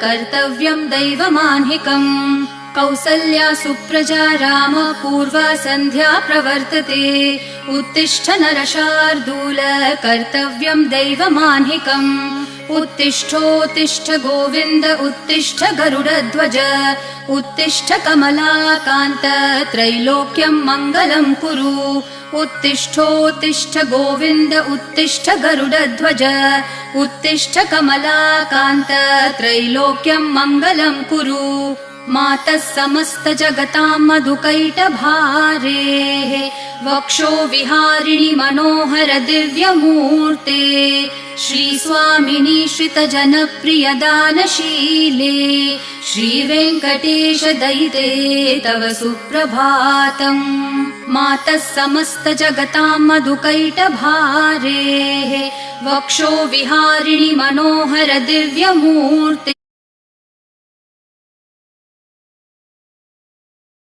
कर्तव्यं दैवमान्हिकम् कौसल्या सुप्रजा राम पूर्वा सन्ध्या प्रवर्तते उत्तिष्ठ नरशार्दूल कर्तव्यं दैवमान्हिकम् उत्तिष्ठोत्तिष्ठ गोविन्द उत्तिष्ठ गरुडध्वज उत्तिष्ठ कमलाकान्त त्रैलोक्यं मङ्गलं कुरु उत्तिष्ठोत्तिष्ठ गोविन्द उत्तिष्ठ गरुडध्वज उत्तिष्ठ कमलाकान्त त्रैलोक्यं मङ्गलं कुरु मातः समस्त जगतां मधुकैटभारेः वक्षो विहारिणि मनोहर दिव्यमूर्ते श्रीस्वामिनि श्रितजनप्रिय दानशीले श्रीवेङ्कटेश दयिते तव सुप्रभातम् मातः समस्त जगतां मधुकैटभारेः वक्षो विहारिणि मनोहर दिव्यमूर्ते